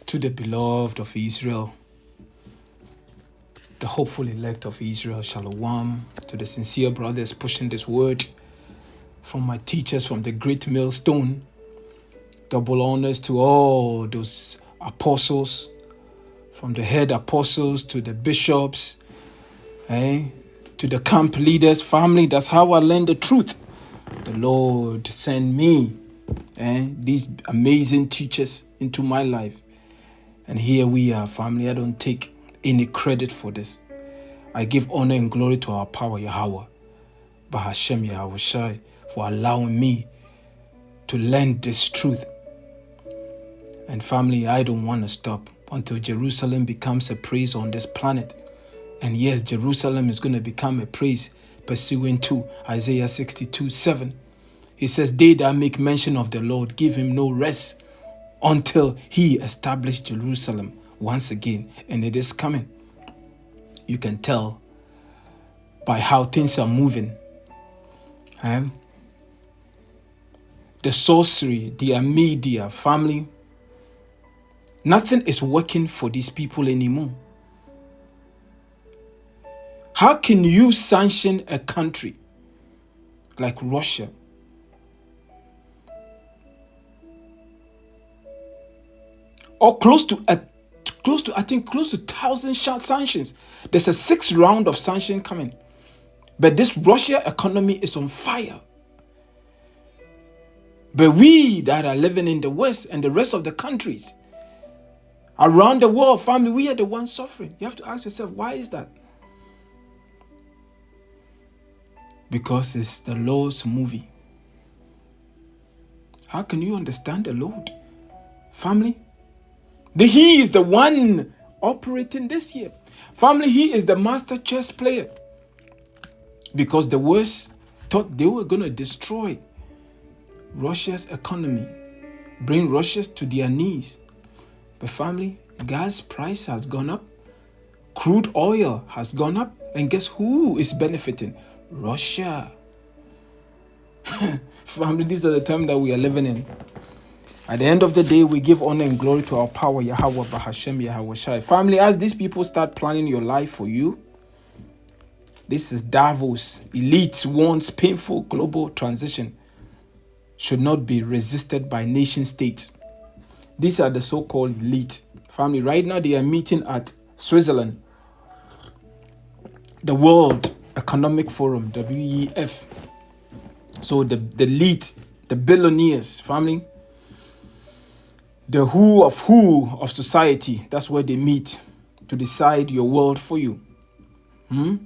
To the beloved of Israel, the hopeful elect of Israel, Shalom. To the sincere brothers pushing this word, from my teachers from the great millstone, double honors to all those apostles, from the head apostles to the bishops, to the camp leaders, family. That's how I learned the truth. The Lord sent me, these amazing teachers into my life. And here we are, family. I don't take any credit for this. I give honor and glory to our power, Yahawah, Bahasham, Yahawashi, for allowing me to learn this truth. And family, I don't want to stop until Jerusalem becomes a praise on this planet. And yes, Jerusalem is going to become a praise pursuant to Isaiah 62:7. He says, they that make mention of the Lord, give him no rest until he established Jerusalem once again. And it is coming. You can tell by how things are moving. The sorcery, the media, family, nothing is working for these people anymore. How can you sanction a country like Russia? Or close to 1,000 sanctions. There's a 6th round of sanction coming. But this Russia economy is on fire. But we that are living in the West and the rest of the countries around the world, family, we are the ones suffering. You have to ask yourself, why is that? Because it's the Lord's movie. How can you understand the Lord? Family, He is the one operating this year. Family, He is the master chess player. Because the West thought they were going to destroy Russia's economy, bring Russia to their knees. But family, gas price has gone up, crude oil has gone up, and guess who is benefiting? Russia. Family, these are the times that we are living in. At the end of the day, we give honor and glory to our power, Yahawah, Bahasham, Yahawashi. Family, as these people start planning your life for you, this is Davos. Elites wants painful global transition should not be resisted by nation states. These are the so-called elite. Family, right now they are meeting at Switzerland, the World Economic Forum, WEF. So the elite, the billionaires, family, the who of society, that's where they meet to decide your world for you. We're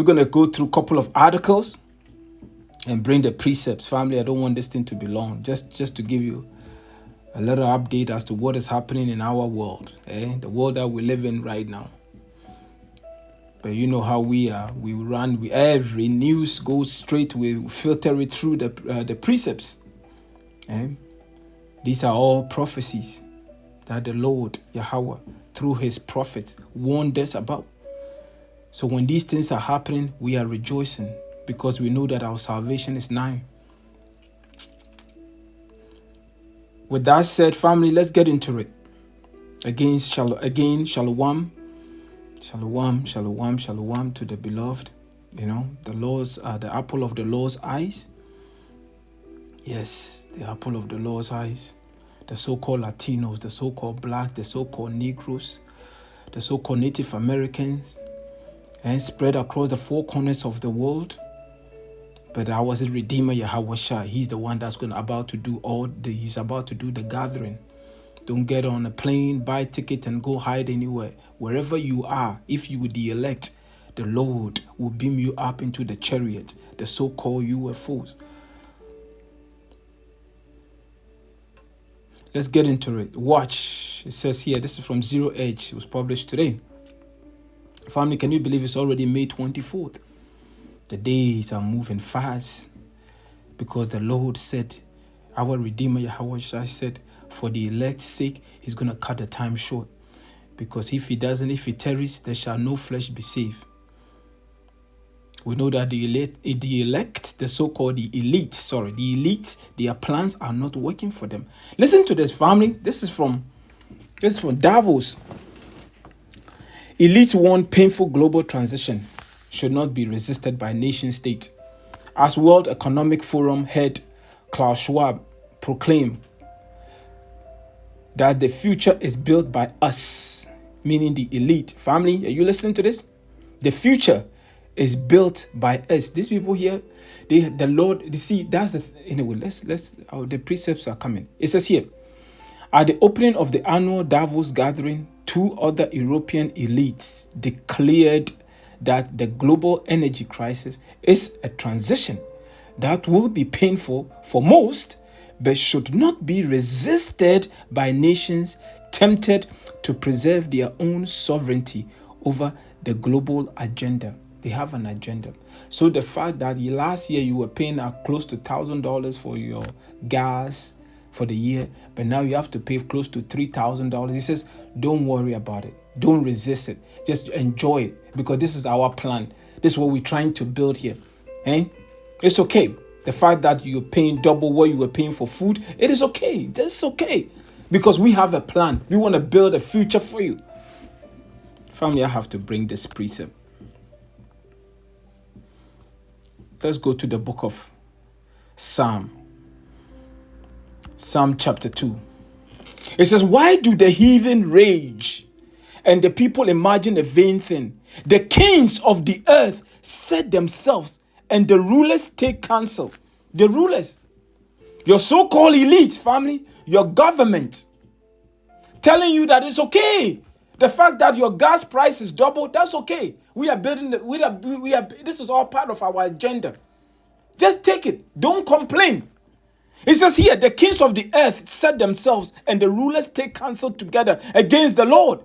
going to go through a couple of articles and bring the precepts. Family, I don't want this thing to be long. Just to give you a little update as to what is happening in our world. The world that we live in right now. But you know how we are. We run, every news goes straight. We filter it through the precepts. These are all prophecies that the Lord, Yahawah, through his prophets, warned us about. So when these things are happening, we are rejoicing because we know that our salvation is nigh. With that said, family, let's get into it. Again, shalom. Shalom, shalom, shalom to the beloved. You know, the Lord's, the apple of the Lord's eyes. Yes, the apple of the Lord's eyes. The so-called Latinos, the so-called black, the so-called Negroes, the so-called Native Americans, and spread across the 4 corners of the world. But our Redeemer Yahawashi, he's the one that's about to do he's about to do the gathering. Don't get on a plane, buy a ticket and go hide anywhere. Wherever you are, if you were the elect, the Lord will beam you up into the chariot, the so-called UFOs. Let's get into it. Watch. It says here, this is from Zero Edge. It was published today. Family, can you believe it's already May 24th? The days are moving fast because the Lord said, our Redeemer Yahawashi said, for the elect's sake, he's going to cut the time short. Because if he tarries, there shall no flesh be saved. We know that the elect, the so-called the elite, their plans are not working for them. Listen to this, family. This is from Davos. Elite warn painful global transition should not be resisted by nation state. As World Economic Forum head Klaus Schwab proclaimed that the future is built by us, meaning the elite. Family, are you listening to this? The future is built by us. These people here, the Lord, you see, that's the anyway. The precepts are coming. It says here, at the opening of the annual Davos gathering, 2 other European elites declared that the global energy crisis is a transition that will be painful for most, but should not be resisted by nations tempted to preserve their own sovereignty over the global agenda. They have an agenda. So the fact that last year you were paying close to $1,000 for your gas for the year, but now you have to pay close to $3,000. He says, don't worry about it. Don't resist it. Just enjoy it, because this is our plan. This is what we're trying to build here. It's okay. The fact that you're paying double what you were paying for food, it is okay. That's okay. Because we have a plan. We want to build a future for you. Family, I have to bring this precept. Let's go to the book of Psalm chapter 2. It says, why do the heathen rage and the people imagine a vain thing? The kings of the earth set themselves, and the rulers take counsel. The rulers, your so-called elite, family, your government, telling you that it's okay. The fact that your gas price is double, that's okay. We are building this is all part of our agenda. Just take it. Don't complain. It says here, the kings of the earth set themselves, and the rulers take counsel together against the Lord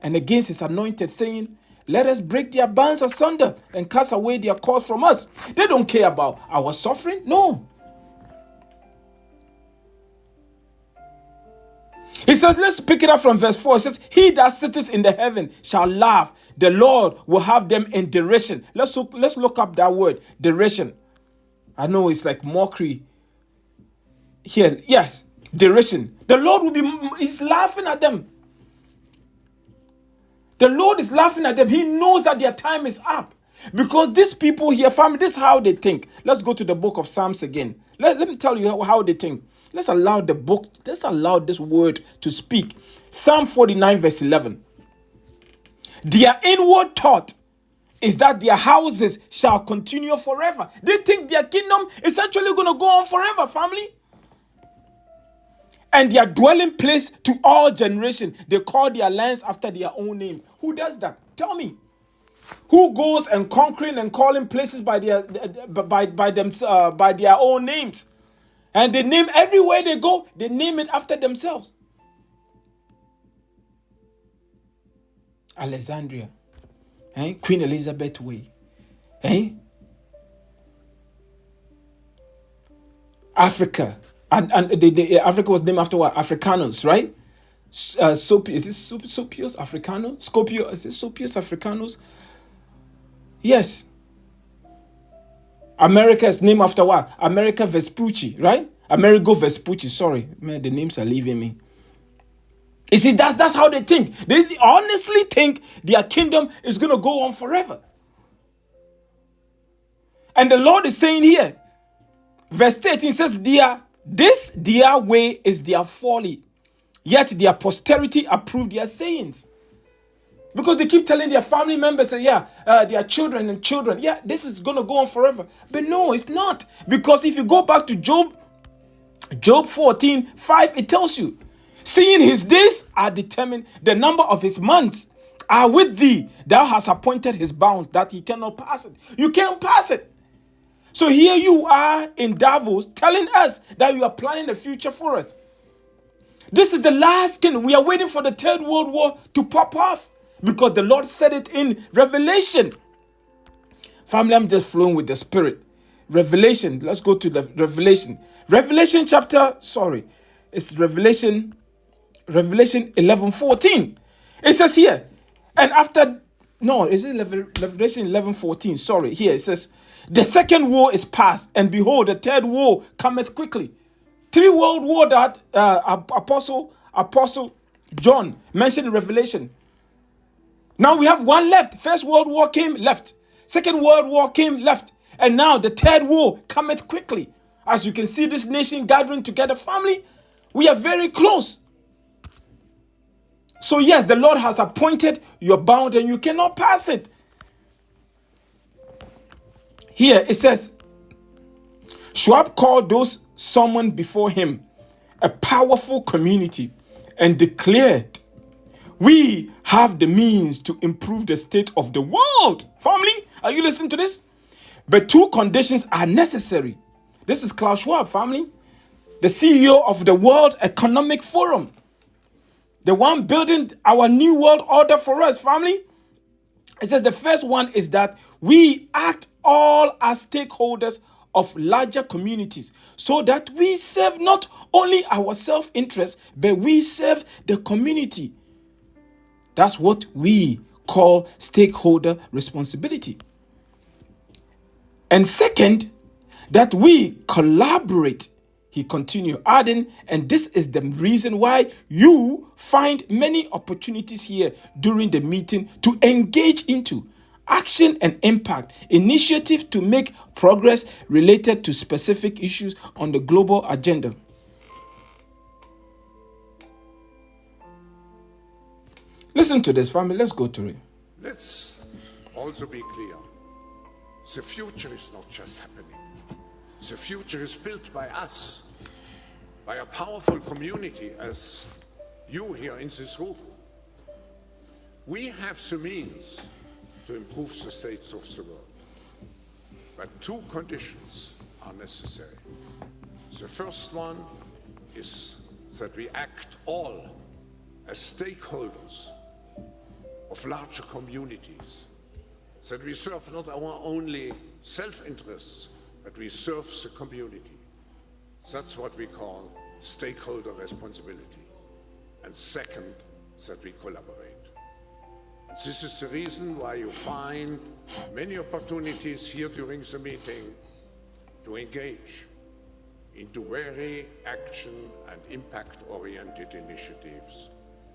and against his anointed, saying, let us break their bands asunder and cast away their cords from us. They don't care about our suffering. No. He says, let's pick it up from verse 4. It says, he that sitteth in the heaven shall laugh. The Lord will have them in derision. Let's look up that word, derision. I know it's like mockery here. Yes, derision. The Lord is laughing at them. The Lord is laughing at them. He knows that their time is up. Because these people here, family, this is how they think. Let's go to the book of Psalms again. Let me tell you how they think. Let's allow this word to speak. Psalm 49 verse 11. Their inward thought is that their houses shall continue forever. They think their kingdom is actually going to go on forever, family. And their dwelling place to all generation. They call their lands after their own name. Who does that? Tell me. Who goes and conquering and calling places by their own names? And they name everywhere they go, they name it after themselves. Alexandria. Queen Elizabeth Way. Africa. And Africa was named after what? Africanus, right? Is it Sopios Africanus? Scopio, is it Sopios Africanus? Yes. America is named after what? America Vespucci, right? Amerigo Vespucci, sorry. Man, the names are leaving me. You see, that's how they think. They honestly think their kingdom is going to go on forever. And the Lord is saying here, verse 13 says, their way is their folly, yet their posterity approve their sayings. Because they keep telling their family members that, their children and children, this is going to go on forever. But no, it's not. Because if you go back to Job 14:5, it tells you, seeing his days are determined, the number of his months are with thee. Thou hast appointed his bounds, that he cannot pass it. You can't pass it. So here you are in Davos telling us that you are planning a future for us. This is the last kingdom. We are waiting for the Third World War to pop off. Because the Lord said it in Revelation. Family, I'm just flowing with the Spirit. Revelation. Let's go to the Revelation. Revelation 11:14. It says here, and after No, is it Revelation 11:14? Sorry, here it says, the second war is past, and behold, the third war cometh quickly. 3 world war that Apostle John mentioned in Revelation. Now we have one left. First World War came, left. Second World War came, left. And now the third war cometh quickly. As you can see, this nation gathering together, family, we are very close. So yes, the Lord has appointed your bound and you cannot pass it. Here it says, Schwab called those summoned before him a powerful community and declared, we have the means to improve the state of the world. Family, are you listening to this? But 2 conditions are necessary. This is Klaus Schwab, family, the CEO of the World Economic Forum, the one building our new world order for us, family. It says the first one is that we act all as stakeholders of larger communities so that we serve not only our self-interest, but we serve the community. That's what we call stakeholder responsibility. And second, that we collaborate, he continued, adding, and this is the reason why you find many opportunities here during the meeting to engage into action and impact initiatives to make progress related to specific issues on the global agenda. Listen to this, family. Let's go to it. Let's also be clear. The future is not just happening. The future is built by us, by a powerful community as you here in this room. We have the means to improve the states of the world. But 2 conditions are necessary. The first one is that we act all as stakeholders of larger communities, that we serve not our only self-interests, but we serve the community. That's what we call stakeholder responsibility. And second, that we collaborate. And this is the reason why you find many opportunities here during the meeting to engage into very action and impact-oriented initiatives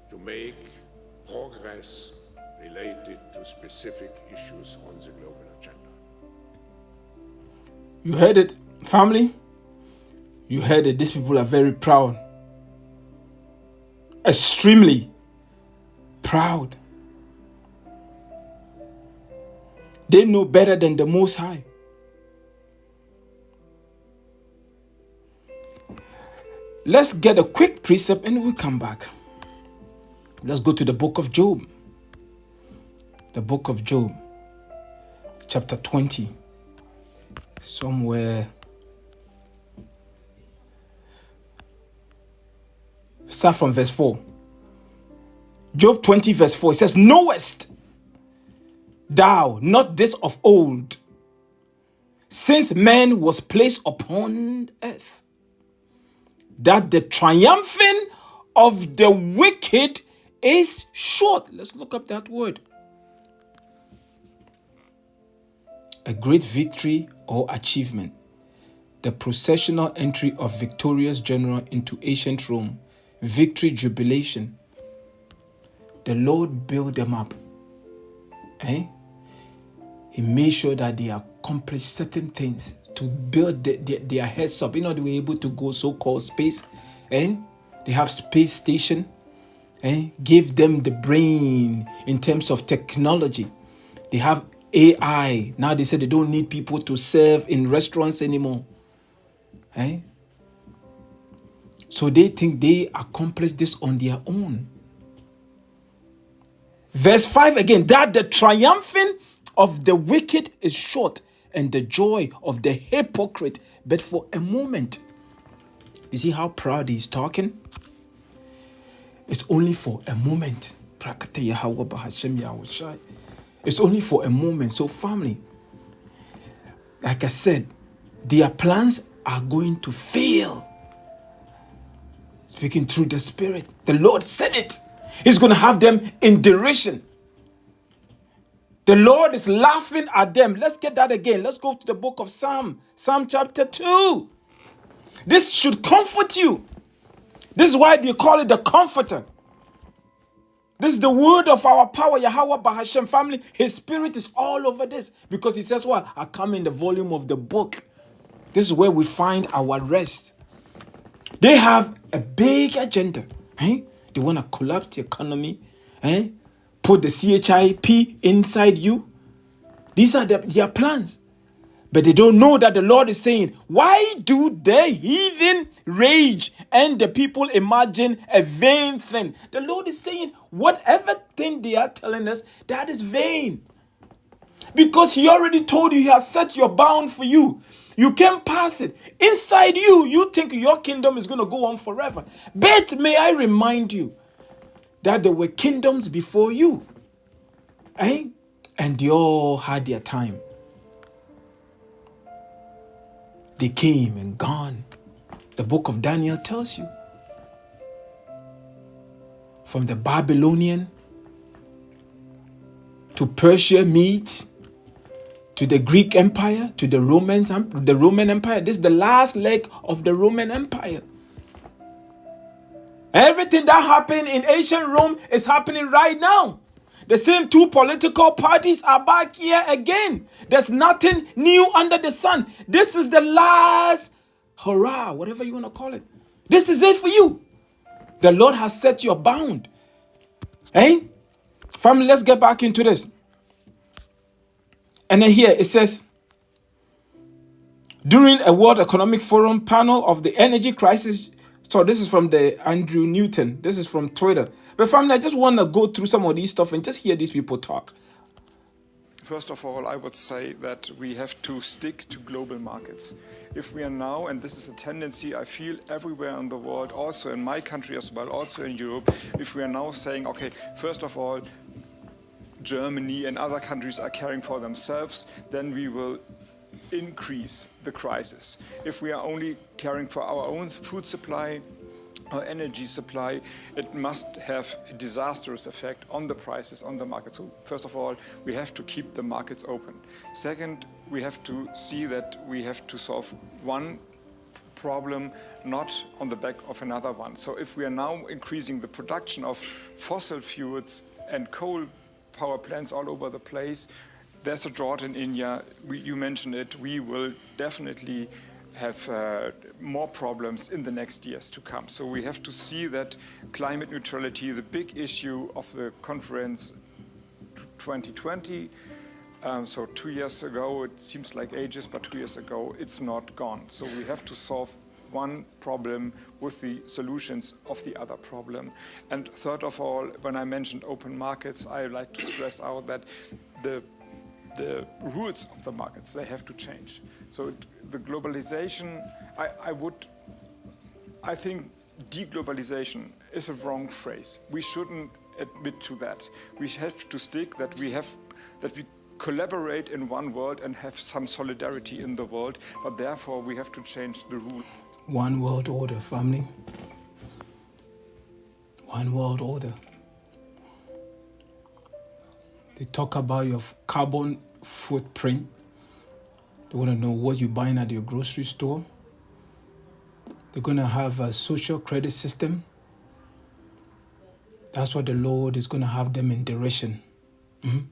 to make progress related to specific issues on the global agenda. You heard it, family. You heard it. These people are very proud. Extremely proud. They know better than the Most High. Let's get a quick precept and we'll come back. Let's go to the book of Job. The book of Job, chapter 20. Somewhere. Start from verse 4. Job 20 verse 4. It says, knowest thou not this of old, since man was placed upon earth, that the triumphing of the wicked is short. Let's look up that word. A great victory or achievement. The processional entry of victorious general into ancient Rome. Victory jubilation. The Lord built them up. He made sure that they accomplished certain things to build their heads up. They were able to go so-called space. They have space station. Give them the brain in terms of technology. They have AI. Now they say they don't need people to serve in restaurants anymore. So they think they accomplish this on their own. Verse 5 again, that the triumphing of the wicked is short, and the joy of the hypocrite but for a moment. You see how proud he's talking? It's only for a moment. Yahawah, Bahasham, Yahawashi. It's only for a moment. So family, like I said, their plans are going to fail. Speaking through the Spirit. The Lord said it. He's going to have them in derision. The Lord is laughing at them. Let's get that again. Let's go to the book of Psalm chapter 2. This should comfort you. This is why they call it the comforter. This is the word of our power, Yahawah Bahasham family. His spirit is all over this because he says, what? I come in the volume of the book. This is where we find our rest. They have a big agenda. Eh? They want to collapse the economy. Eh? Put the CHIP inside you. These are their plans. But they don't know that the Lord is saying, why do the heathen rage and the people imagine a vain thing? The Lord is saying, whatever thing they are telling us, that is vain. Because he already told you, he has set your bound for you. You can't pass it. Inside you, you think your kingdom is going to go on forever. But may I remind you that there were kingdoms before you. Eh? And they all had their time. They came and gone. The book of Daniel tells you. From the Babylonian to Persia, Medes, to the Greek Empire, to the Roman Empire. This is the last leg of the Roman Empire. Everything that happened in ancient Rome is happening right now. The same two political parties are back here again. There's nothing new under the sun. This is the last hurrah, whatever you want to call it. This is it for you. The Lord has set you bound. Eh? Family, let's get back into this. And then here it says, during a World Economic Forum panel of the energy crisis. So this is from the Andrew Newton. This is from Twitter. But family, I just want to go through some of these stuff and just hear these people talk. First of all, I would say that we have to stick to global markets. If we are now, and this is a tendency I feel everywhere in the world, also in my country as well, also in Europe, if we are now saying, okay, first of all, Germany and other countries are caring for themselves, then we will increase the crisis. If we are only caring for our own food supply, our energy supply, it must have a disastrous effect on the prices, on the market. So first of all, we have to keep the markets open. Second, we have to see that we have to solve one problem, not on the back of another one. So if we are now increasing the production of fossil fuels and coal power plants all over the place, there's a drought in India. You mentioned it. We will definitely have more problems in the next years to come. So we have to see that climate neutrality, the big issue of the conference 2020, so 2 years ago, it seems like ages, but 2 years ago, it's not gone. So we have to solve one problem with the solutions of the other problem. And third of all, when I mentioned open markets, I like to stress out that the rules of the markets, they have to change. So the globalization, I think deglobalization is a wrong phrase. We shouldn't admit to that. We have to stick that we collaborate in one world and have some solidarity in the world, but therefore we have to change the rule. One world order, family. One world order. They talk about your carbon footprint. They want to know what you're buying at your grocery store. They're going to have a social credit system. That's what the Lord is going to have them in derision. Mm-hmm.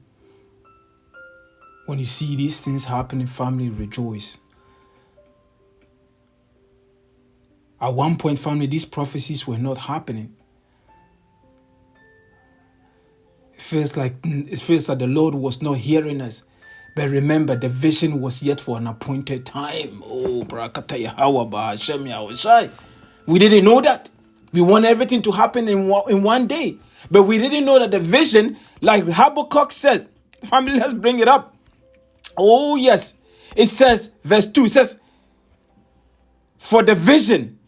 When you see these things happening, family, rejoice. At one point, family, these prophecies were not happening. It feels like the Lord was not hearing us. But remember, the vision was yet for an appointed time. Oh, Barakata Yahawah, Bahasham, Yahawashi. We didn't know that. We want everything to happen in one day. But we didn't know that the vision, like Habakkuk said, family, let's bring it up. Oh, yes. It says, verse 2, it says, for the vision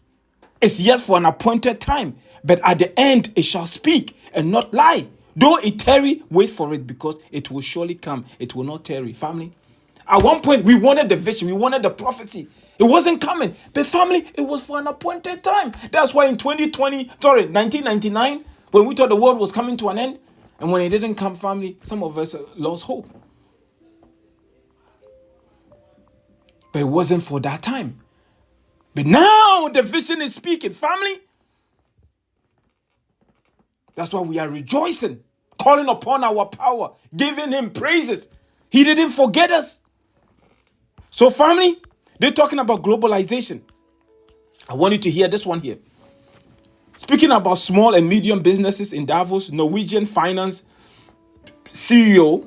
is yet for an appointed time, but at the end it shall speak and not lie. Though it tarry, wait for it, because it will surely come. It will not tarry. Family, at one point we wanted the vision, we wanted the prophecy. It wasn't coming. But family, it was for an appointed time. That's why in 1999, when we thought the world was coming to an end, And when it didn't come, family, some of us lost hope. But it wasn't for that time. But now the vision is speaking, family. That's why we are rejoicing, calling upon our power, giving him praises. He didn't forget us. So family, they're talking about globalization. I want you to hear this one here. Speaking about small and medium businesses in Davos, Norwegian finance CEO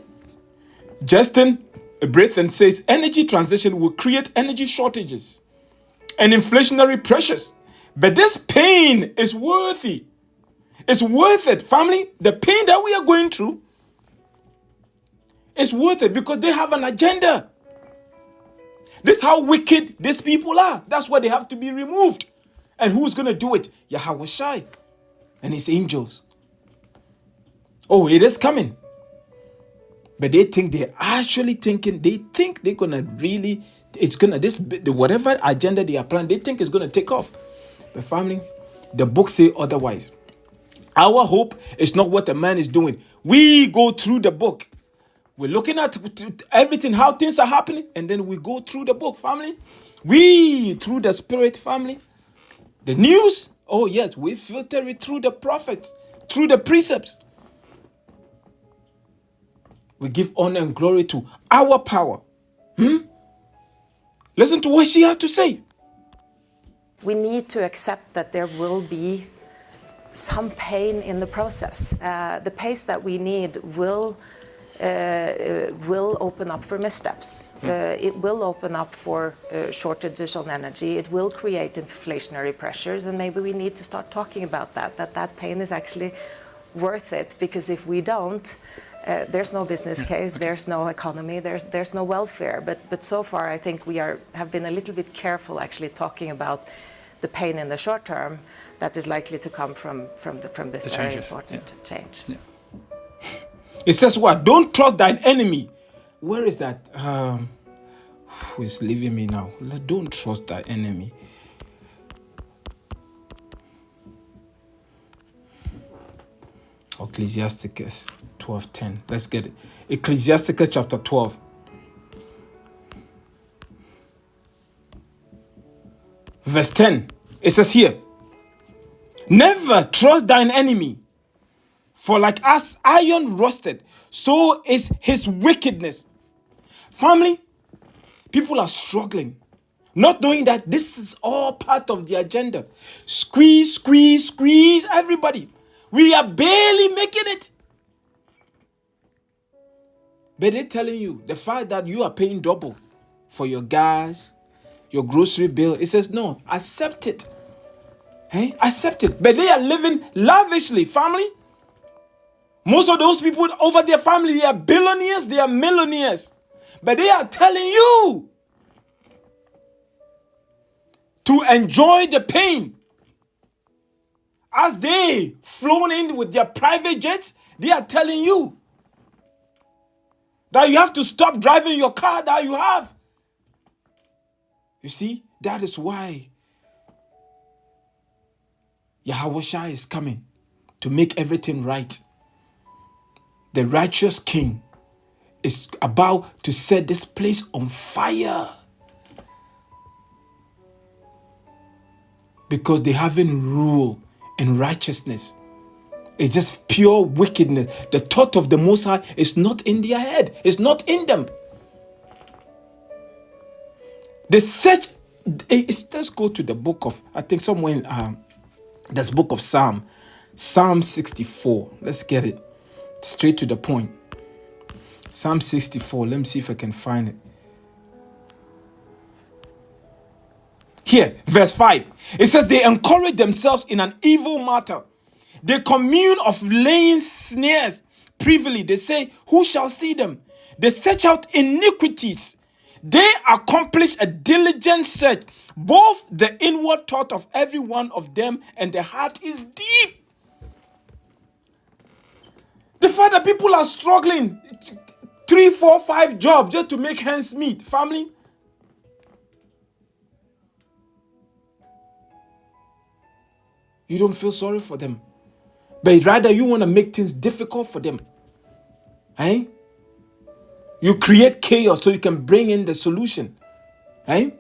Justin Brithen says energy transition will create energy shortages and inflationary pressures. But this pain is worthy. It's worth it, family. The pain that we are going through is worth it because they have an agenda. This is how wicked these people are. That's why they have to be removed. And who's going to do it? Yahawashi and his angels. Oh, it is coming. But they think they're actually thinking, they think they're going to really, it's going to, whatever agenda they are planning, they think it's going to take off. But family, the book say otherwise. Our hope is not what a man is doing. We go through the book. We're looking at everything, how things are happening, and then we go through the book, family. We, through the spirit, family. The news, oh yes, we filter it through the prophets, through the precepts. We give honor and glory to our power. Listen to what she has to say. We need to accept that there will be some pain in the process. The pace that we need will open up for missteps. It will open up for shortages on energy. It will create inflationary pressures, and maybe we need to start talking about that pain is actually worth it, because if we don't, there's no business case, there's no economy, there's no welfare. But so far, I think we have been a little bit careful actually talking about the pain in the short term that is likely to come from this very important change. Yeah. It says what? Don't trust thine enemy. Where is that? Who is leaving me now? Don't trust thy enemy. Ecclesiasticus 12:10. Let's get it. Ecclesiasticus chapter 12. Verse 10. It says here, never trust thine enemy, for like as iron rusted, so is his wickedness. Family, people are struggling, not knowing that this is all part of the agenda. Squeeze, squeeze, squeeze everybody. We are barely making it. But they're telling you the fact that you are paying double for your gas, your grocery bill. It says, no, accept it. Hey, accept it. But they are living lavishly, family. Most of those people over their family, they are billionaires, they are millionaires. But they are telling you to enjoy the pain. As they flown in with their private jets, they are telling you that you have to stop driving your car that you have. You see, that is why Yahawashi is coming to make everything right. The righteous king is about to set this place on fire. Because they haven't ruled in righteousness. It's just pure wickedness. The thought of the Most High is not in their head. It's not in them. The search. Let's go to the book of, I think somewhere in this book of Psalm 64. Let's get it straight to the point. Psalm 64. Let me see if I can find it. Here, verse 5. It says, they encourage themselves in an evil matter. They commune of laying snares privily. They say, who shall see them? They search out iniquities. They accomplish a diligent search. Both the inward thought of every one of them and the heart is deep. The fact that people are struggling 3, 4, 5 jobs just to make ends meet. Family. You don't feel sorry for them. But rather you want to make things difficult for them. Eh? You create chaos so you can bring in the solution. Eh?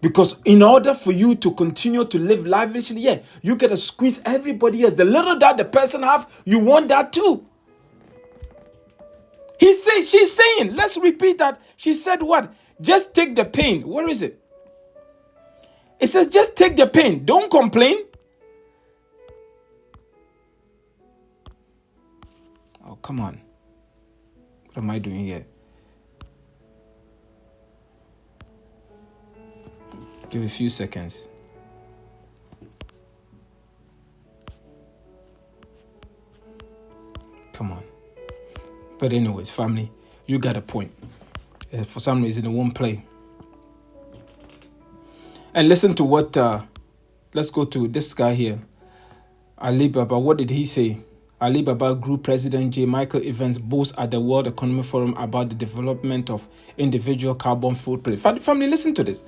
Because in order for you to continue to live lavishly, yeah, you gotta squeeze everybody else. The little that the person have, you want that too. She's saying, let's repeat that. She said what? Just take the pain. Where is it? It says just take the pain. Don't complain. Oh, come on. What am I doing here? Give it a few seconds. Come on. But anyways, family, you got a point. For some reason, it won't play. And listen to what, let's go to this guy here. Alibaba, what did he say? Alibaba Group President J. Michael Evans boasts at the World Economic Forum about the development of individual carbon footprint. Family, listen to this.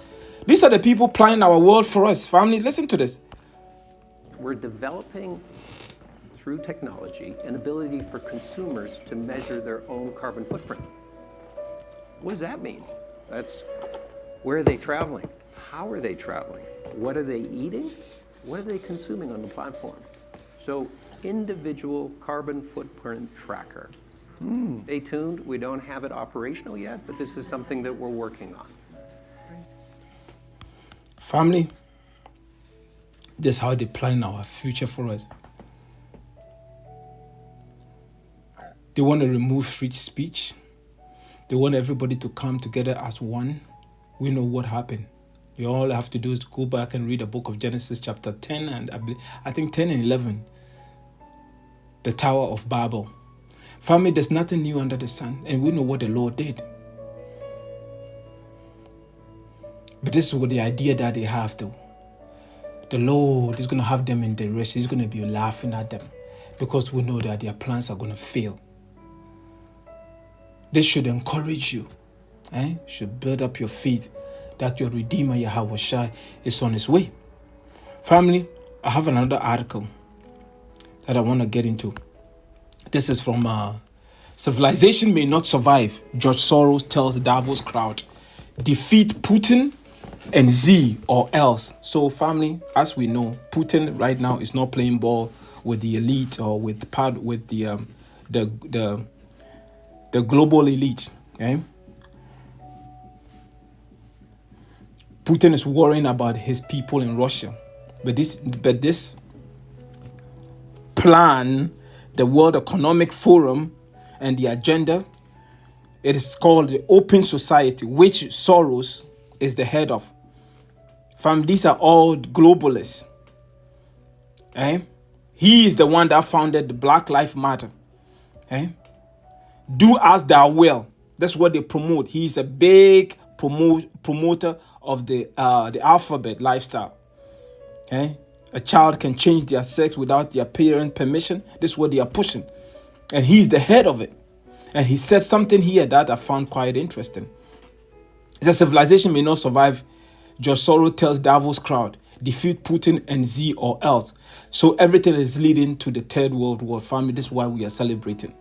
These are the people planning our world for us. Family, listen to this. We're developing, through technology, an ability for consumers to measure their own carbon footprint. What does that mean? That's where are they traveling? How are they traveling? What are they eating? What are they consuming on the platform? So, individual carbon footprint tracker. Stay tuned. We don't have it operational yet, but this is something that we're working on. Family, this is how they plan our future for us. They want to remove free speech. They want everybody to come together as one. We know what happened. You all have to do is go back and read the book of Genesis chapter 10 and I think 10 and 11. The Tower of Babel. Family, there's nothing new under the sun, and we know what the Lord did. But this is what the idea that they have though. The Lord is going to have them in derision. He's going to be laughing at them because we know that their plans are going to fail. This should encourage you. Should build up your faith that your Redeemer Yahawashi is on his way. Family, I have another article that I want to get into. This is from Civilization May Not Survive. George Soros tells Davos crowd, defeat Putin and Z or else. So family, as we know, Putin right now is not playing ball with the elite or with the global elite. Okay? Putin is worrying about his people in Russia. But this plan, the World Economic Forum and the agenda, it is called the Open Society, which Soros is the head of. Fam, these are all globalists. He is the one that founded the Black Lives Matter. Do as thou will. That's what they promote. He's a big promoter of the alphabet lifestyle. A child can change their sex without their parent permission. This is what they are pushing. And he's the head of it. And he said something here that I found quite interesting. He says, civilization may not survive. George Soros tells Davos crowd, defeat Putin and Z or else. So everything is leading to the Third World War. Family, this is why we are celebrating.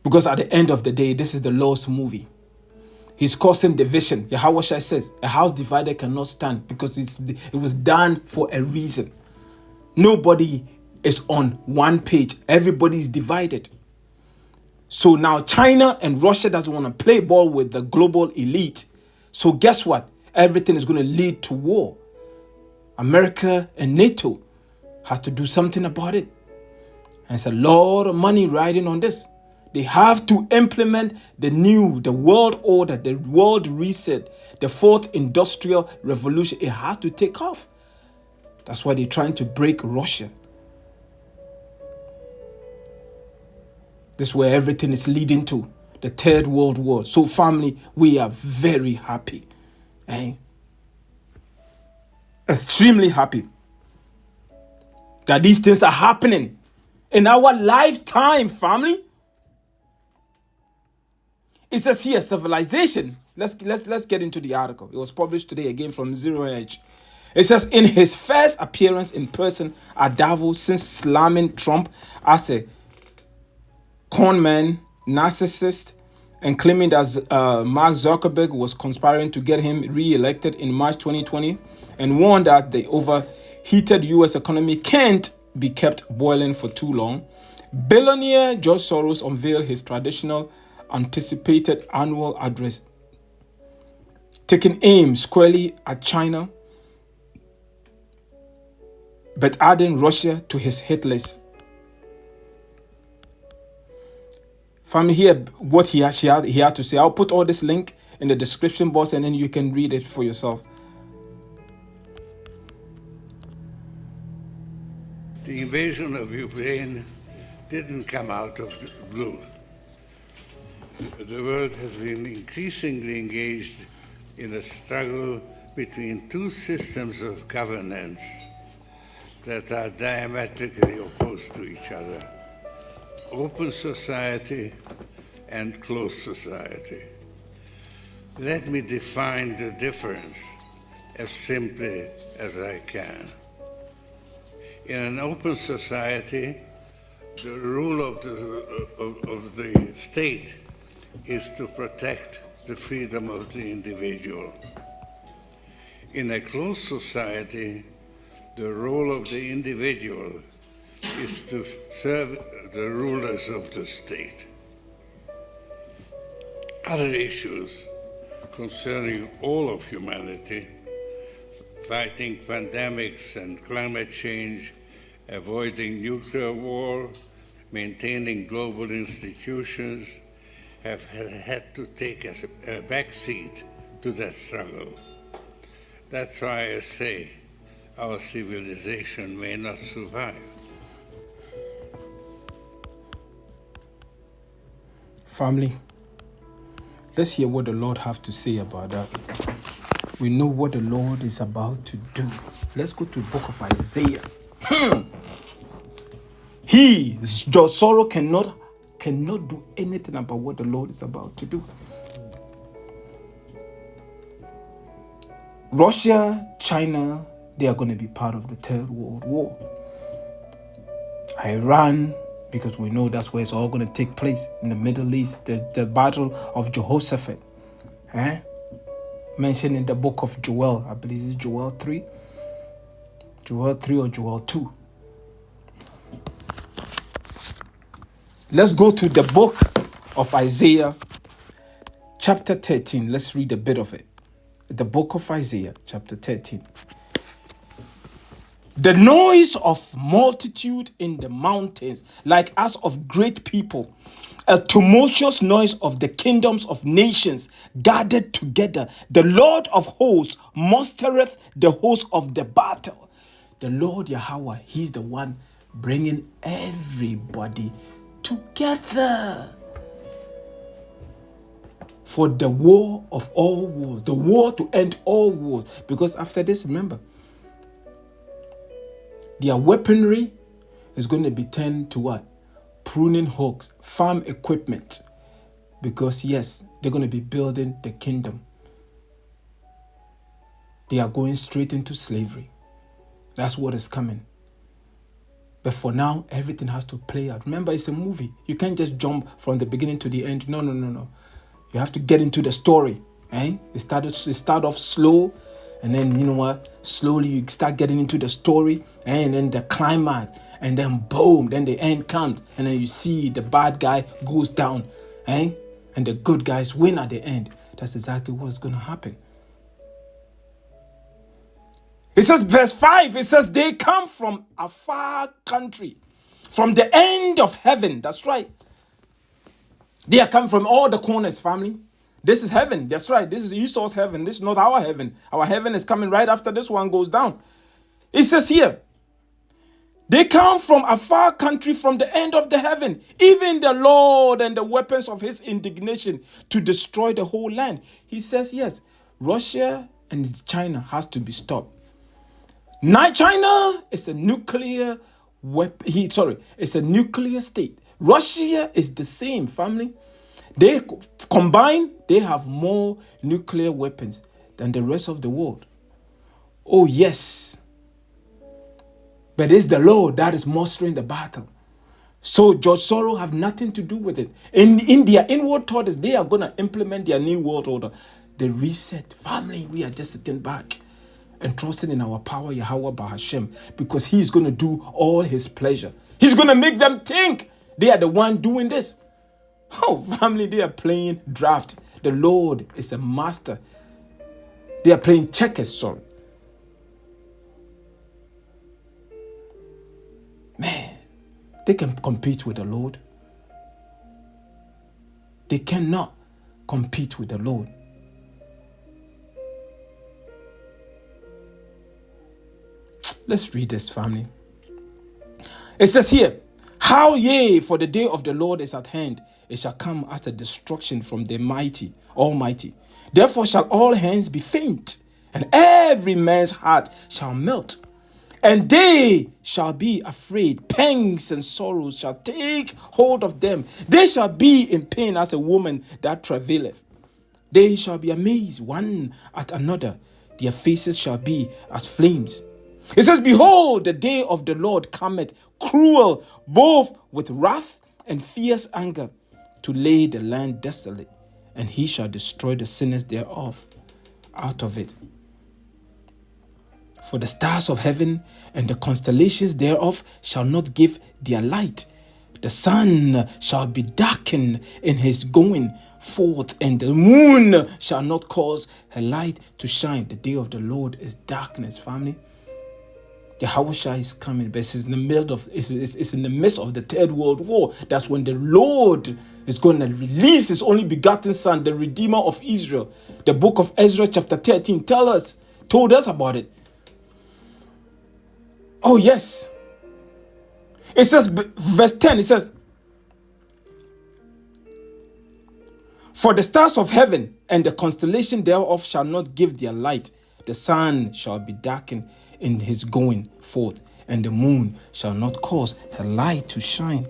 Because at the end of the day, this is the Lord's movie. He's causing division. Yahawashi says, a house divided cannot stand because it was done for a reason. Nobody is on one page. Everybody is divided. So now China and Russia doesn't want to play ball with the global elite. So guess what? Everything is going to lead to war. America and NATO has to do something about it. And it's a lot of money riding on this. They have to implement the world order, the world reset, the fourth industrial revolution. It has to take off. That's why they're trying to break Russia. This is where everything is leading to, the Third World War. So family, we are very happy. Extremely happy that these things are happening in our lifetime, family. It says here, civilization. Let's get into the article. It was published today again from Zero Edge. It says, in his first appearance in person at Davos since slamming Trump as a conman, narcissist, and claiming that Mark Zuckerberg was conspiring to get him re-elected in March 2020, and warned that the overheated U.S. economy can't be kept boiling for too long, billionaire George Soros unveiled his traditional anticipated annual address, taking aim squarely at China, but adding Russia to his hit list. Family, here what he had to say. I'll put all this link in the description box and then you can read it for yourself. The invasion of Ukraine didn't come out of the blue. The world has been increasingly engaged in a struggle between two systems of governance that are diametrically opposed to each other: open society and closed society. Let me define the difference as simply as I can. In an open society, the rule of the state is to protect the freedom of the individual. In a closed society, the role of the individual is to serve the rulers of the state. Other issues concerning all of humanity, fighting pandemics and climate change, avoiding nuclear war, maintaining global institutions, have had to take a backseat to that struggle. That's why I say our civilization may not survive. Family, let's hear what the Lord have to say about that. We know what the Lord is about to do. Let's go to the book of Isaiah. George Soros cannot do anything about what the Lord is about to do. Russia, China, they are going to be part of the Third World War. Iran, because we know that's where it's all going to take place, in the Middle East, the battle of Jehoshaphat. Mentioned in the book of Joel, I believe it's Joel 3. Joel 3 or Joel 2. Let's go to the book of Isaiah, chapter 13. Let's read a bit of it. The book of Isaiah, chapter 13. The noise of multitude in the mountains, like as of great people, a tumultuous noise of the kingdoms of nations gathered together. The Lord of hosts mustereth the host of the battle. The Lord Yahawah, he's the one bringing everybody together for the war of all wars, the war to end all wars. Because after this, remember, their weaponry is going to be turned to what? Pruning hooks, farm equipment. Because yes, they're going to be building the kingdom. They are going straight into slavery. That's what is coming. But for now, everything has to play out. Remember, it's a movie. You can't just jump from the beginning to the end. No. You have to get into the story. It start off slow, and then, you know what? Slowly you start getting into the story, and then the climax, and then boom, then the end comes, and then you see the bad guy goes down, and the good guys win at the end. That's exactly what's going to happen. It says, verse 5, it says, they come from a far country, from the end of heaven. That's right. They are coming from all the corners, family. This is heaven. That's right. This is Esau's heaven. This is not our heaven. Our heaven is coming right after this one goes down. It says here, they come from a far country, from the end of the heaven, even the Lord and the weapons of his indignation to destroy the whole land. He says, yes, Russia and China has to be stopped. Now, China is a nuclear it's a nuclear state. Russia is the same, family. They combined, they have more nuclear weapons than the rest of the world. Oh yes. But it's the Lord that is mustering the battle. So George Soros have nothing to do with it. In their inward thought is they are going to implement their new world order. The reset. Family, we are just sitting back and trusting in our power, Yahawah Bahasham, because he's going to do all his pleasure. He's going to make them think they are the one doing this. Oh, family, they are playing draft. The Lord is a master. They are playing checkers, sorry. Man, they can compete with the Lord. They cannot compete with the Lord. Let's read this, family. It says here, how yea, for the day of the Lord is at hand, it shall come as a destruction from the mighty, Almighty. Therefore shall all hands be faint, and every man's heart shall melt. And they shall be afraid. Pangs and sorrows shall take hold of them. They shall be in pain as a woman that travaileth. They shall be amazed one at another. Their faces shall be as flames. It says, behold, the day of the Lord cometh, cruel, both with wrath and fierce anger, to lay the land desolate, and he shall destroy the sinners thereof out of it. For the stars of heaven and the constellations thereof shall not give their light. The sun shall be darkened in his going forth, and the moon shall not cause her light to shine. The day of the Lord is darkness, family. Yahawashi is coming, but it's in the middle of it's in the midst of the Third World War. That's when the Lord is going to release his only begotten Son, the Redeemer of Israel. The book of Ezra, chapter 13, told us about it. Oh yes. It says, verse 10, it says, for the stars of heaven and the constellation thereof shall not give their light. The sun shall be darkened in his going forth, and the moon shall not cause her light to shine.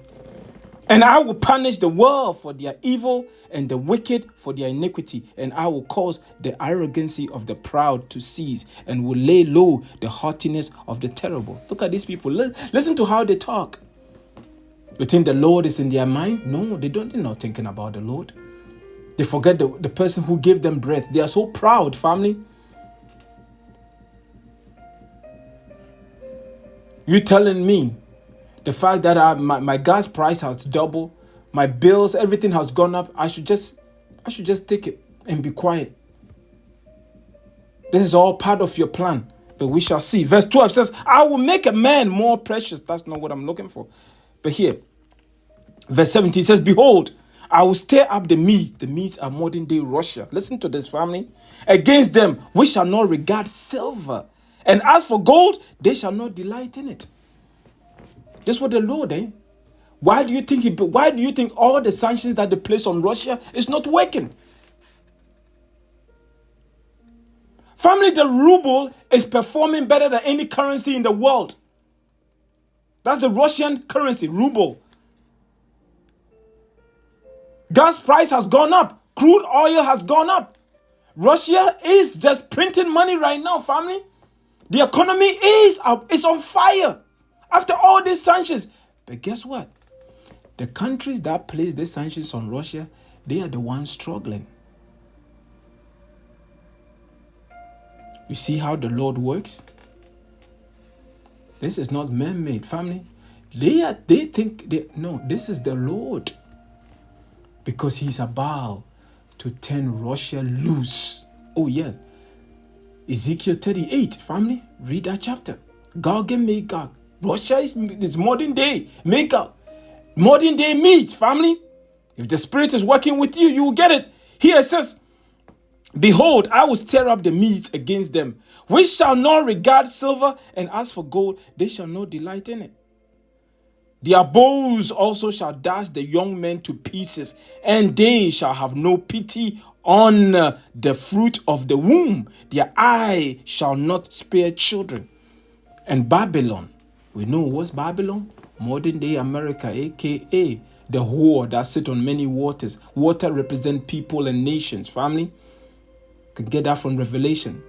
And I will punish the world for their evil and the wicked for their iniquity, and I will cause the arrogancy of the proud to cease, and will lay low the haughtiness of the terrible. Look at these people. Listen to how they talk. You think the Lord is in their mind? No, they're not thinking about the Lord. They forget the person who gave them breath. They are so proud, family. You telling me the fact that my gas price has doubled, my bills, everything has gone up, I should just take it and be quiet. This is all part of your plan, but we shall see. Verse 12 says, I will make a man more precious. That's not what I'm looking for. But here, verse 17 says, behold, I will stir up the meat. The meats are modern day Russia. Listen to this, family. Against them, we shall not regard silver. And as for gold, they shall not delight in it. This is what the Lord, Why do you think all the sanctions that they place on Russia is not working? Family, the ruble is performing better than any currency in the world. That's the Russian currency, ruble. Gas price has gone up. Crude oil has gone up. Russia is just printing money right now, family. The economy is on fire after all these sanctions. But guess what? The countries that place these sanctions on Russia, they are the ones struggling. You see how the Lord works? This is not man-made, family. They think this is the Lord. Because he's about to turn Russia loose. Oh yes. Ezekiel 38, family, read that chapter. Gog and Magog. Russia is modern day Magog. Modern day meat, family. If the Spirit is working with you, you will get it. Here it says, behold, I will stir up the meat against them, which shall not regard silver, and as for gold, they shall not delight in it. Their bows also shall dash the young men to pieces, and they shall have no pity on the fruit of the womb. Their eye shall not spare children. And Babylon, we know what's Babylon? Modern day America, aka the whore that sit on many waters. Water represent people and nations, family. You can get that from Revelation.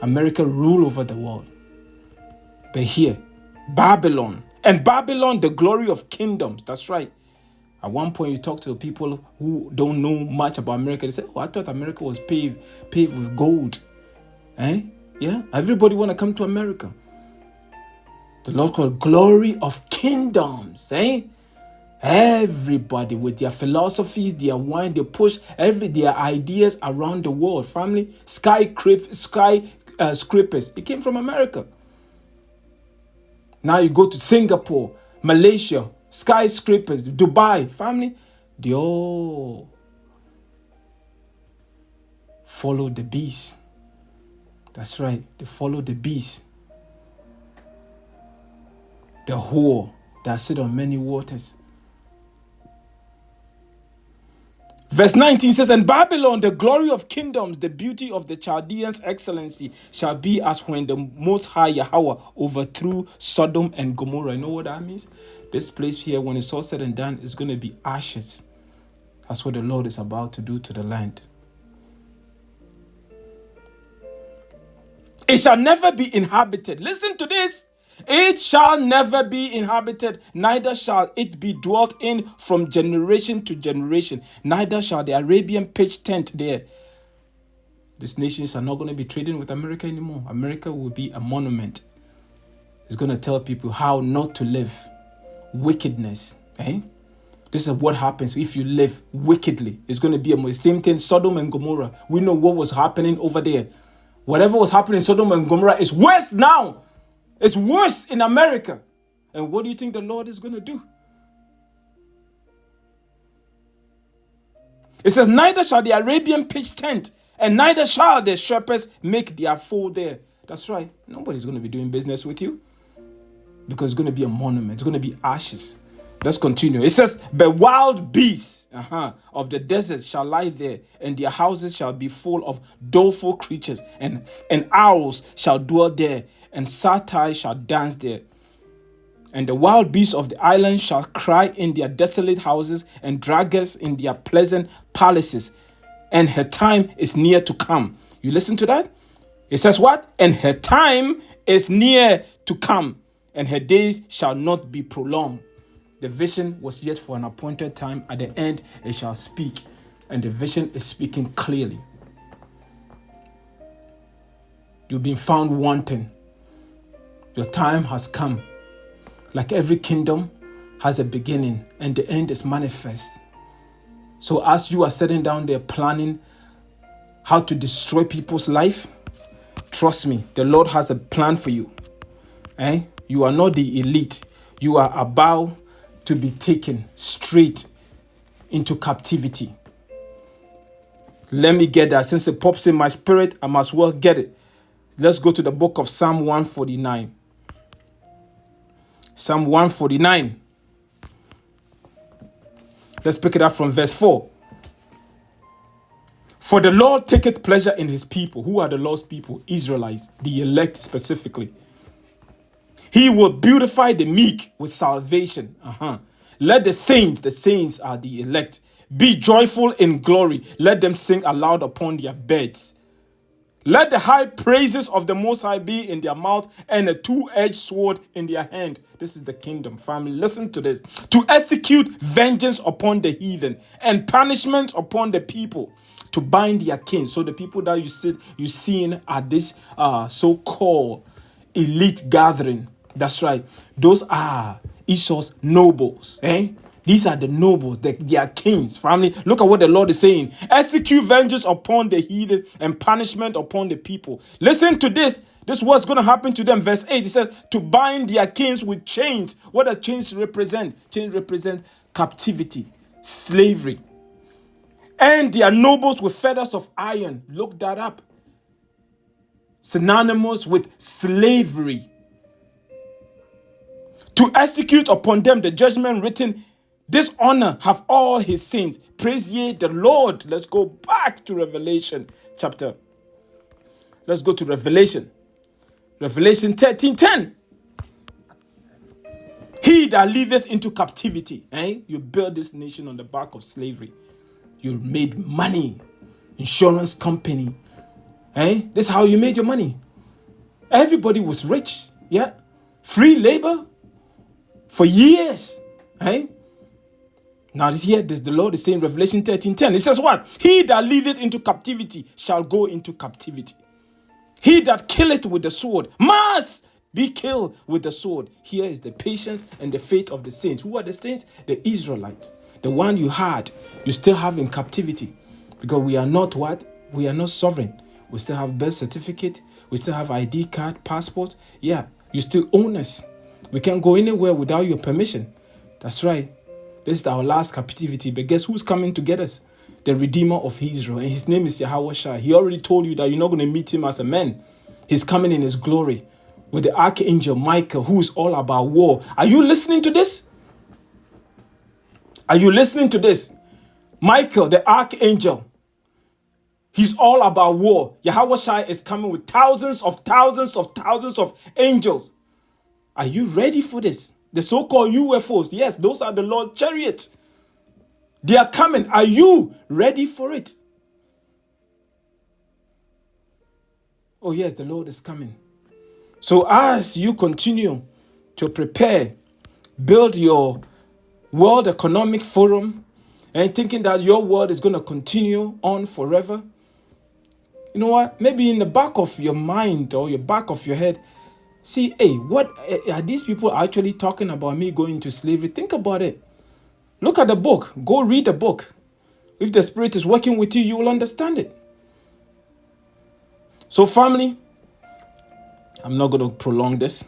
America rule over the world. But here, Babylon. And Babylon, the glory of kingdoms. That's right. At one point, you talk to people who don't know much about America. They say, oh, I thought America was paved with gold. Yeah, everybody want to come to America. The Lord called glory of kingdoms. Everybody with their philosophies, their wine, they push their ideas around the world. Family, skyscrapers. It came from America. Now you go to Singapore, Malaysia, skyscrapers, Dubai, family, they all follow the beast. That's right, they follow the beast. The whore that sit on many waters. Verse 19 says, and Babylon, the glory of kingdoms, the beauty of the Chaldeans' excellency, shall be as when the Most High Yahawah overthrew Sodom and Gomorrah. You know what that means? This place here, when it's all said and done, is going to be ashes. That's what the Lord is about to do to the land. It shall never be inhabited. Listen to this. It shall never be inhabited, neither shall it be dwelt in from generation to generation. Neither shall the Arabian pitch tent there. These nations are not going to be trading with America anymore. America will be a monument. It's going to tell people how not to live. Wickedness. This is what happens if you live wickedly. It's going to be the same thing, Sodom and Gomorrah. We know what was happening over there. Whatever was happening in Sodom and Gomorrah is worse now. It's worse in America. And what do you think the Lord is going to do? It says, neither shall the Arabian pitch tent, and neither shall the shepherds make their fold there. That's right. Nobody's going to be doing business with you, because it's going to be a monument. It's going to be ashes. Let's continue. It says, the wild beasts of the desert shall lie there, and their houses shall be full of doleful creatures, and owls shall dwell there, and satyrs shall dance there. And the wild beasts of the island shall cry in their desolate houses, and dragons in their pleasant palaces. And her time is near to come. You listen to that? It says what? And her time is near to come, and her days shall not be prolonged. The vision was yet for an appointed time. At the end, it shall speak. And the vision is speaking clearly. You've been found wanting. Your time has come. Like every kingdom has a beginning, and the end is manifest. So as you are sitting down there planning how to destroy people's life, trust me, the Lord has a plan for you. You are not the elite. You are about to be taken straight into captivity. Let me get that. Since it pops in my spirit, I must well get it. Let's go to the book of Psalm 149. Psalm 149. Let's pick it up from verse 4. For the Lord taketh pleasure in his people. Who are the Lord's people? Israelites, the elect specifically. He will beautify the meek with salvation. Let the saints are the elect, be joyful in glory. Let them sing aloud upon their beds. Let the high praises of the Most High be in their mouth, and a two-edged sword in their hand. This is the kingdom, family. Listen to this. To execute vengeance upon the heathen and punishment upon the people, to bind their kin. So the people that you seen at this so-called elite gathering. That's right. Those are Esau's nobles. These are the nobles. They are kings. Family, look at what the Lord is saying. Execute vengeance upon the heathen and punishment upon the people. Listen to this. This is what's going to happen to them. Verse 8, it says, to bind their kings with chains. What does chains represent? Chains represent captivity, slavery. And their nobles with feathers of iron. Look that up. Synonymous with slavery. To execute upon them the judgment written, dishonor have all his saints. Praise ye the Lord. Let's go back to Revelation chapter. Let's go to Revelation. Revelation 13:10. He that leadeth into captivity. You build this nation on the back of slavery. You made money. Insurance company. This is how you made your money. Everybody was rich. Yeah. Free labor for years. Right? Now here the Lord is saying, Revelation 13:10. It says what? He that leadeth into captivity shall go into captivity. He that killeth with the sword must be killed with the sword. Here is the patience and the faith of the saints. Who are the saints? The Israelites. The one you still have in captivity. Because we are not what? We are not sovereign. We still have birth certificate. We still have ID card, passport. Yeah, you still own us. We can't go anywhere without your permission. That's right. This is our last captivity. But guess who's coming to get us? The Redeemer of Israel. And his name is Yahawashi. He already told you that you're not going to meet him as a man. He's coming in his glory with the archangel Michael, who is all about war. Are you listening to this? Are you listening to this? Michael, the archangel, he's all about war. Yahawashi is coming with thousands of angels. Are you ready for this? The so-called UFOs, yes, those are the Lord's chariots. They are coming. Are you ready for it? Oh yes, the Lord is coming. So as you continue to prepare, build your World Economic Forum, and thinking that your world is going to continue on forever, you know what? Maybe in the back of your mind or your back of your head, see, hey, what are these people actually talking about me going into slavery? Think about it. Look at the book. Go read the book. If the Spirit is working with you, you will understand it. So family, I'm not going to prolong this.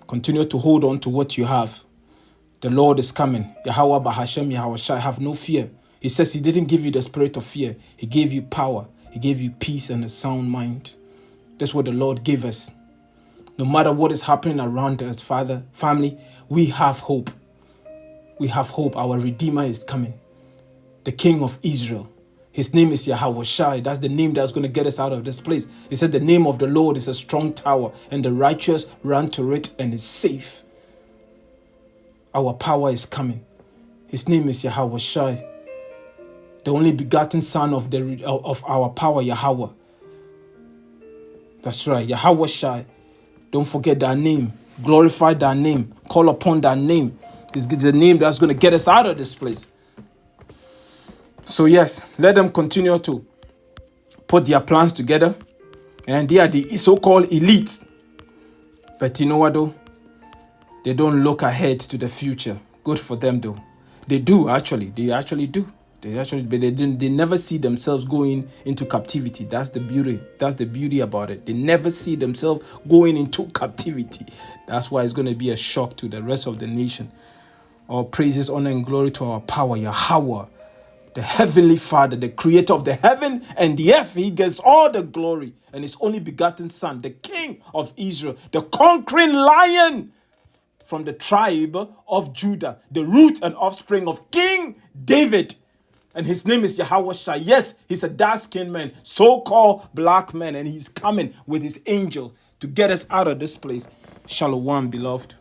Continue to hold on to what you have. The Lord is coming. Yahawah, Bahasham, Yahawashi, have no fear. He says he didn't give you the spirit of fear. He gave you power. He gave you peace and a sound mind. That's what the Lord gave us. No matter what is happening around us, family, we have hope. We have hope. Our Redeemer is coming. The King of Israel. His name is Yahawashi. That's the name that's going to get us out of this place. He said the name of the Lord is a strong tower, and the righteous run to it and is safe. Our power is coming. His name is Yahawashi, the only begotten Son of our power, Yahawah. That's right, Yahawashi. Don't forget that name. Glorify that name. Call upon that name. It's the name that's going to get us out of this place. So yes, let them continue to put their plans together. And they are the so-called elite. But you know what though? They don't look ahead to the future. Good for them though. They do actually. They actually do. But they never see themselves going into captivity. That's the beauty. That's the beauty about it. They never see themselves going into captivity. That's why it's going to be a shock to the rest of the nation. All praises, honor, and glory to our power, Yahawah, the Heavenly Father, the creator of the heaven and the earth. He gets all the glory. And his only begotten Son, the King of Israel, the conquering lion from the tribe of Judah, the root and offspring of King David. And his name is Yahawashi. Yes, he's a dark-skinned man, so-called black man, and he's coming with his angel to get us out of this place. Shalom, beloved.